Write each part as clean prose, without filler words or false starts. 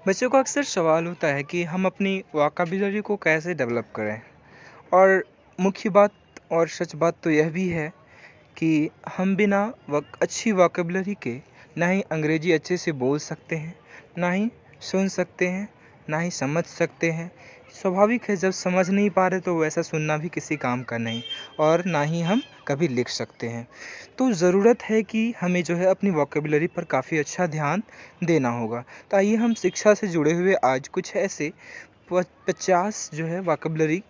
बच्चों को अक्सर सवाल होता है कि हम अपनी वोकैब्युलरी को कैसे डेवलप करें। और मुख्य बात और सच बात तो यह भी है कि हम बिना अच्छी वोकैब्युलरी के ना ही अंग्रेजी अच्छे से बोल सकते हैं, ना ही सुन सकते हैं, ना ही समझ सकते हैं। स्वाभाविक है, जब समझ नहीं पा रहे तो वैसा सुनना भी किसी काम का नहीं, और ना ही हम कभी लिख सकते हैं। तो ज़रूरत है कि हमें जो है अपनी वोकैब्युलरी पर काफ़ी अच्छा ध्यान देना होगा। तो आइए हम शिक्षा से जुड़े हुए आज कुछ ऐसे 50 जो है वोकैब्युलरी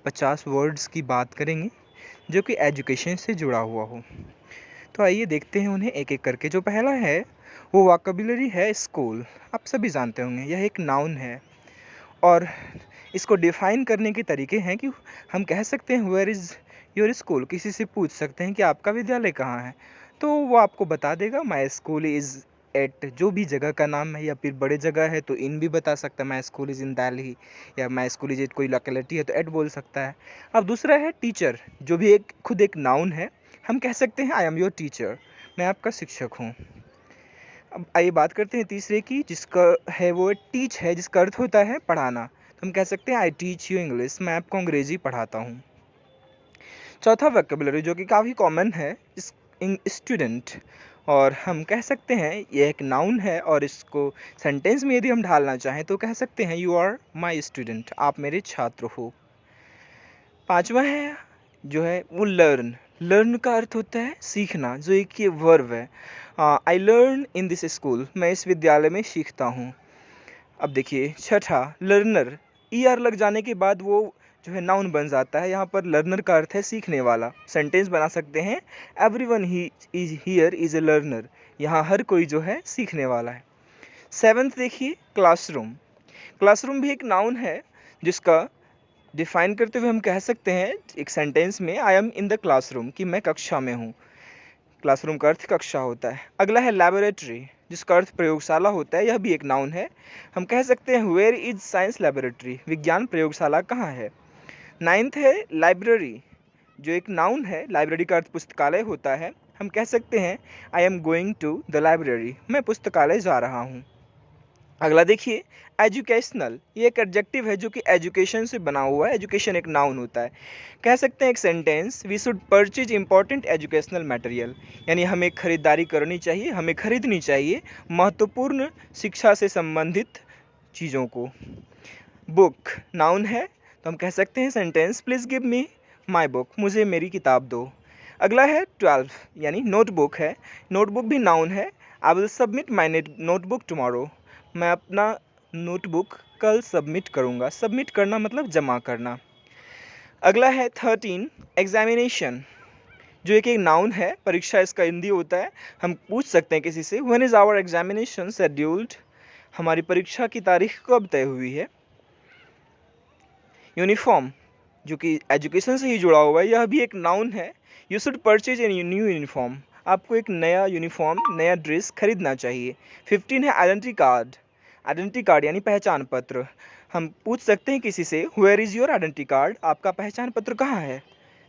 50 वर्ड्स की बात करेंगे जो कि एजुकेशन से जुड़ा हुआ हो। तो आइए देखते हैं उन्हें एक एक करके। जो पहला है वो वोकैब्युलरी है स्कूल। आप सभी जानते होंगे यह एक नाउन है, और इसको डिफाइन करने के तरीके हैं कि हम कह सकते हैं वेयर इज़ योर स्कूल। किसी से पूछ सकते हैं कि आपका विद्यालय कहाँ है, तो वो आपको बता देगा माई स्कूल इज़ एट जो भी जगह का नाम है, या फिर बड़े जगह है तो इन भी बता सकता है, my school is in Delhi, या माई स्कूल इज़ एट कोई लोकेलिटी है तो एट बोल सकता है। अब दूसरा है टीचर, जो भी एक खुद एक नाउन है। हम कह सकते हैं आई एम योर टीचर, मैं आपका शिक्षक हूँ। अब आइए बात करते हैं तीसरे की, जिसका है वो टीच है, जिसका अर्थ होता है पढ़ाना। तो हम कह सकते हैं आई टीच यू इंग्लिश, मैं आपको अंग्रेजी पढ़ाता हूँ। चौथा वोकैब्युलरी जो कि काफ़ी कॉमन है, स्टूडेंट। और हम कह सकते हैं ये एक नाउन है, और इसको सेंटेंस में यदि हम ढालना चाहें तो कह सकते हैं यू आर माई स्टूडेंट, आप मेरे छात्र हो। पांचवा है जो है वो लर्न। लर्न का अर्थ होता है सीखना, जो एक ये वर्ब है। I learn in this school, मैं इस विद्यालय में सीखता हूँ। अब देखिए छठा लर्नर, ई आर लग जाने के बाद वो जो है नाउन बन जाता है। यहाँ पर लर्नर का अर्थ है सीखने वाला। सेंटेंस बना सकते हैं everyone he is here is a learner, यहाँ हर कोई जो है सीखने वाला है। सेवन्थ देखिए क्लासरूम। क्लासरूम भी एक नाउन है, जिसका डिफाइन करते हुए हम कह सकते हैं एक सेंटेंस में I am in the classroom, कि मैं कक्षा में हूँ। क्लासरूम का अर्थ कक्षा होता है। अगला है लैबोरेटरी, जिसका अर्थ प्रयोगशाला होता है। यह भी एक नाउन है। हम कह सकते हैं वेयर इज साइंस लैबोरेटरी, विज्ञान प्रयोगशाला कहाँ है। नाइन्थ है लाइब्रेरी, जो एक नाउन है। लाइब्रेरी का अर्थ पुस्तकालय होता है। हम कह सकते हैं I am going to the library, मैं पुस्तकालय जा रहा हूँ। अगला देखिए एजुकेशनल, ये एक एडजेक्टिव है जो कि एजुकेशन से बना हुआ है। एजुकेशन एक नाउन होता है। कह सकते हैं एक sentence, we should purchase important educational material, यानी हमें खरीदारी करनी चाहिए, हमें खरीदनी चाहिए महत्वपूर्ण शिक्षा से संबंधित चीज़ों को। बुक नाउन है, तो हम कह सकते हैं sentence, please give me my book, मुझे मेरी किताब दो। अगला है 12, यानी नोटबुक है। नोटबुक भी नाउन है। I will submit my notebook tomorrow, मैं अपना नोटबुक कल सबमिट करूँगा। सबमिट करना मतलब जमा करना। अगला है 13 एग्जामिनेशन, जो एक नाउन है। परीक्षा इसका हिंदी होता है। हम पूछ सकते हैं किसी से when is our examination scheduled, हमारी परीक्षा की तारीख कब तय हुई है। यूनिफॉर्म, जो कि एजुकेशन से ही जुड़ा हुआ है, यह भी एक नाउन है। You should purchase a new uniform, आपको एक नया यूनिफॉर्म, नया ड्रेस खरीदना चाहिए। 15 है आइडेंटिटी कार्ड। आइडेंटिटी कार्ड यानी पहचान पत्र। हम पूछ सकते हैं किसी से where is your identity card, आपका पहचान पत्र कहाँ है।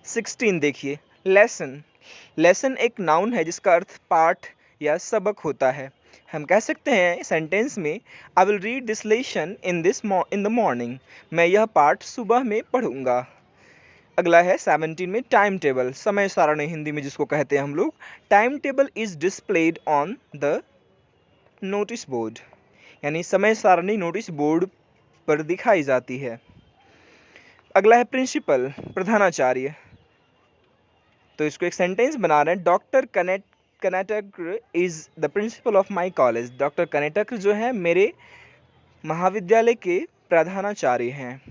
16 देखिए लेसन। लेसन एक नाउन है, जिसका अर्थ पाठ या सबक होता है। हम कह सकते हैं सेंटेंस में I will read this lesson in the morning, मैं यह पाठ सुबह में पढ़ूंगा। अगला है 17 में टाइम टेबल, समय सारणी हिंदी में जिसको कहते हैं हम लोग। Time table is displayed on the notice board, यानी समय सारणी नोटिस बोर्ड पर दिखाई जाती है। अगला है प्रिंसिपल, प्रधानाचार्य। तो इसको एक सेंटेंस बना रहे हैं, डॉक्टर कनेटक is the principal of my college, doctor कनेटक जो है मेरे महाविद्यालय के प्रधानाचार्य हैं।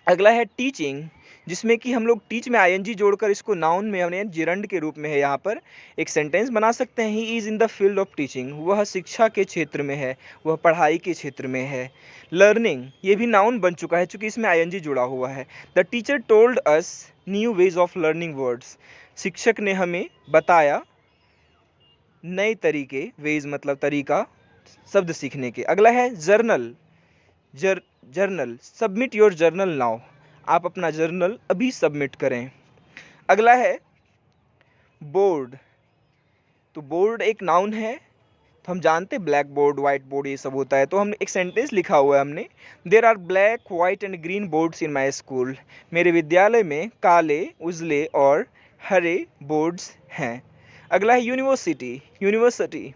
अगला है टीचिंग, जिसमें कि हम लोग टीच में आईएनजी जोड़कर इसको नाउन में हमने जिरंड के रूप में है। यहाँ पर एक सेंटेंस बना सकते हैं, he is in the field of teaching, वह शिक्षा के क्षेत्र में है, वह पढ़ाई के क्षेत्र में है। लर्निंग, ये भी नाउन बन चुका है चूँकि इसमें आईएनजी जुड़ा हुआ है। The teacher told us new ways of learning words, शिक्षक ने हमें बताया नए तरीके, वेज मतलब तरीका, शब्द सीखने के। अगला है journal. Journal, submit your journal now, आप अपना जर्नल अभी सबमिट करें। अगला है बोर्ड। तो बोर्ड एक नाउन है, तो तो हम जानते हैं ब्लैक बोर्ड, व्हाइट बोर्ड ये सब होता है। तो हम एक सेंटेंस लिखा हुआ है हमने, there are black, white and green boards in my school. मेरे विद्यालय में काले, उजले और हरे बोर्ड्स हैं। अगला है यूनिवर्सिटी। यूनिवर्सिटी,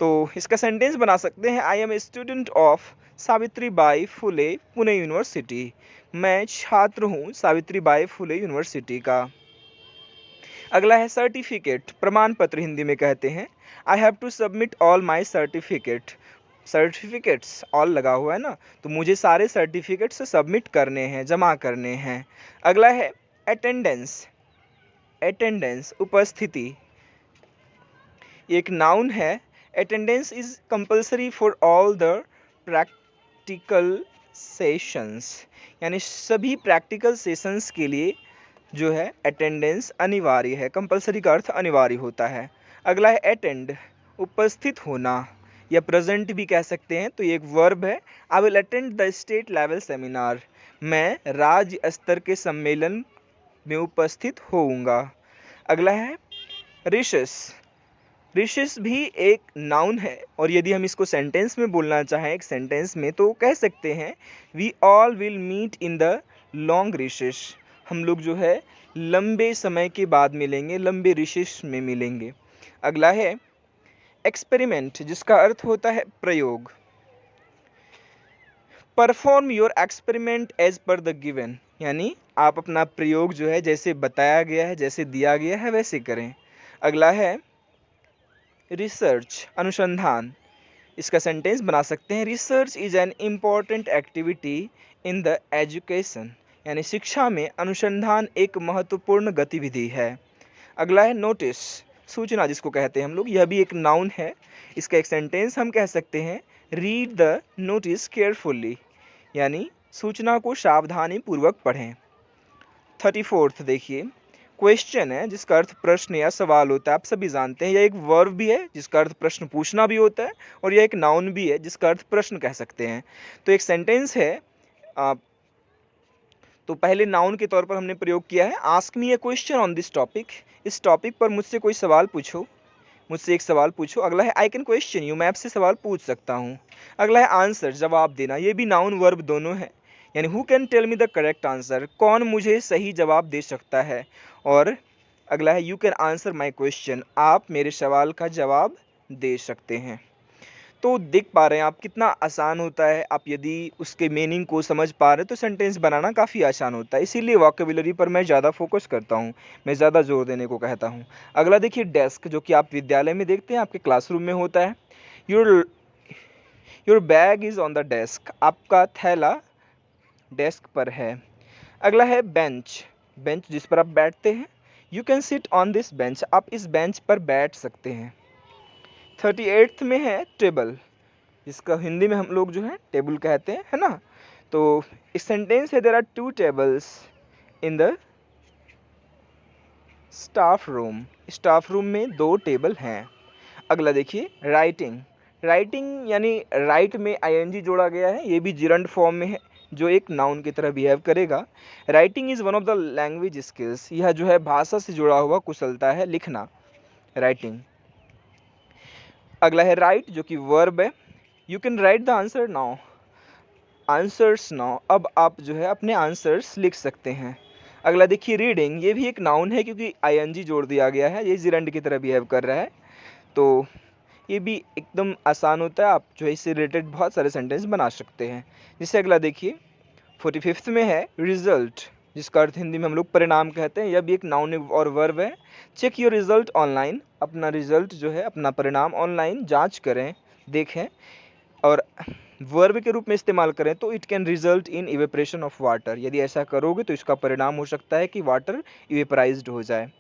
तो इसका सेंटेंस बना सकते हैं, I am a student of Savitri Bai Phule Pune University. मैं छात्र हूँ सावित्री बाई फुले यूनिवर्सिटी का। अगला है सर्टिफिकेट, प्रमाण पत्र हिंदी में कहते हैं। I have to submit all my certificate. Certificates all लगा हुआ है ना, तो मुझे सारे सर्टिफिकेट्स सबमिट करने हैं, जमा करने हैं। अगला है अटेंडेंस। अटेंडेंस, उपस्थिति, एक नाउन है। Attendance is compulsory for all the practical sessions, यानी सभी प्रैक्टिकल सेशंस के लिए जो है अटेंडेंस अनिवार्य है। कंपल्सरी का अर्थ अनिवार्य होता है। अगला है अटेंड, उपस्थित होना या प्रेजेंट भी कह सकते हैं। तो ये एक वर्ब है। I will attend the state level seminar. मैं राज्य स्तर के सम्मेलन में उपस्थित होऊंगा। अगला है रिसेस। रिसेस भी एक नाउन है, और यदि हम इसको सेंटेंस में बोलना चाहें, एक सेंटेंस में, तो कह सकते हैं we all will meet in the long recess. हम लोग जो है लंबे समय के बाद मिलेंगे, लंबे रिसेस में मिलेंगे। अगला है एक्सपेरिमेंट, जिसका अर्थ होता है प्रयोग। Perform your experiment as per the given, यानी आप अपना प्रयोग जो है जैसे बताया गया है, जैसे दिया गया है वैसे करें। अगला है रिसर्च, अनुसंधान। इसका सेंटेंस बना सकते हैं, research is an important activity in the education, यानी शिक्षा में अनुसंधान एक महत्वपूर्ण गतिविधि है। अगला है नोटिस, सूचना जिसको कहते हैं हम लोग, यह भी एक नाउन है। इसका एक सेंटेंस हम कह सकते हैं, रीड द नोटिस केयरफुली, यानी सूचना को सावधानी पूर्वक पढ़ें। 34th देखिए, क्वेश्चन है जिसका अर्थ प्रश्न या सवाल होता है। आप सभी जानते हैं यह एक वर्ब भी है जिसका अर्थ प्रश्न पूछना भी होता है, और यह एक नाउन भी है जिसका अर्थ प्रश्न कह सकते हैं। तो एक सेंटेंस है, तो पहले नाउन के तौर पर हमने प्रयोग किया है, ask me A question on this topic. इस टॉपिक पर मुझसे कोई सवाल पूछो, मुझसे एक सवाल पूछो। अगला है आई कैन क्वेश्चन यू, मैं आपसे सवाल पूछ सकता हूँ। अगला है आंसर, जवाब देना। ये भी नाउन वर्ब दोनों है, यानी who can tell me the correct answer, कौन मुझे सही जवाब दे सकता है। और अगला है you can answer my question, आप मेरे सवाल का जवाब दे सकते हैं। तो देख पा रहे हैं आप कितना आसान होता है। आप यदि उसके मीनिंग को समझ पा रहे हैं तो सेंटेंस बनाना काफ़ी आसान होता है। इसीलिए वोकैबुलरी पर मैं ज़्यादा फोकस करता हूँ, मैं ज़्यादा जोर देने को कहता हूँ। अगला देखिए डेस्क, जो कि आप विद्यालय में देखते हैं, आपके क्लासरूम में होता है। Your bag is on the desk, आपका थैला डेस्क पर है। अगला है बेंच, बेंच जिस पर आप बैठते हैं। You can sit on this bench, आप इस बेंच पर बैठ सकते हैं। 38th में है टेबल, जिसका हिंदी में हम लोग जो है टेबल कहते हैं, है ना। तो इस सेंटेंस है, there are 2 tables in the staff room, staff room में 2 टेबल हैं। अगला देखिए राइटिंग, राइटिंग यानी राइट में आईएनजी जोड़ा गया है, ये भी जिरंड फॉर्म में है जो एक नाउन की तरह बिहेव करेगा। Writing is one of the language skills, यह जो है भाषा से जुड़ा हुआ कुशलता है, लिखना, राइटिंग। अगला है राइट, जो कि वर्ब है। You can write the answer now, answers now, अब आप जो है अपने आंसर्स लिख सकते हैं। अगला देखिए रीडिंग, ये भी एक नाउन है क्योंकि आईएनजी जोड़ दिया गया है, ये जिरंड की तरह बिहेव कर रहा है। तो ये भी एकदम आसान होता है, आप जो है इससे रिलेटेड बहुत सारे सेंटेंस बना सकते हैं। जिससे अगला देखिए 45th में है रिजल्ट, जिसका अर्थ हिंदी में हम लोग परिणाम कहते हैं, यह भी एक नाउन और वर्ब है। चेक योर रिजल्ट ऑनलाइन, अपना रिजल्ट जो है अपना परिणाम ऑनलाइन जांच करें, देखें। और वर्ब के रूप में इस्तेमाल करें तो it can result in evaporation of water, यदि ऐसा करोगे तो इसका परिणाम हो सकता है कि वाटर इवेपराइज्ड हो जाए।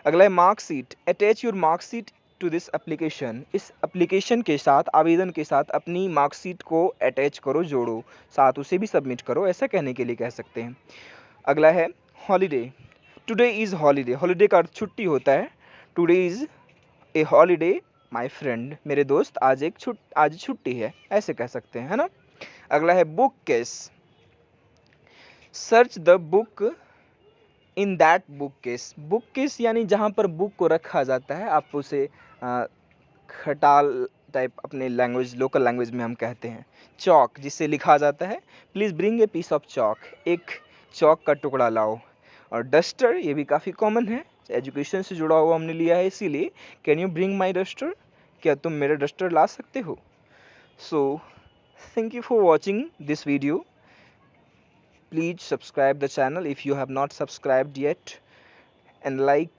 अगला है marksheet, attach your marksheet to this application, इस एप्लीकेशन के साथ, आवेदन के साथ अपनी मार्कशीट को अटैच करो, जोड़ो, साथ उसे भी सबमिट करो, ऐसा कहने के लिए कह सकते हैं। अगला है holiday, today is holiday, holiday का अर्थ छुट्टी होता है। Today is a holiday my friend, मेरे दोस्त आज छुट्टी है, ऐसे कह सकते हैं, है ना। अगला है book case, search the book in that book case, book case यानी जहाँ पर बुक को रखा जाता है, आप उसे खटाल टाइप अपने लैंग्वेज लोकल लैंग्वेज में हम कहते हैं। चॉक जिससे लिखा जाता है, please bring a piece of chalk, एक चॉक का टुकड़ा लाओ। और डस्टर ये भी काफ़ी कॉमन है, एजुकेशन से जुड़ा हुआ हमने लिया है इसीलिए, can you bring my duster, क्या तुम मेरा डस्टर ला सकते हो। So thank you for watching this video. Please subscribe the channel if you have not subscribed yet, and like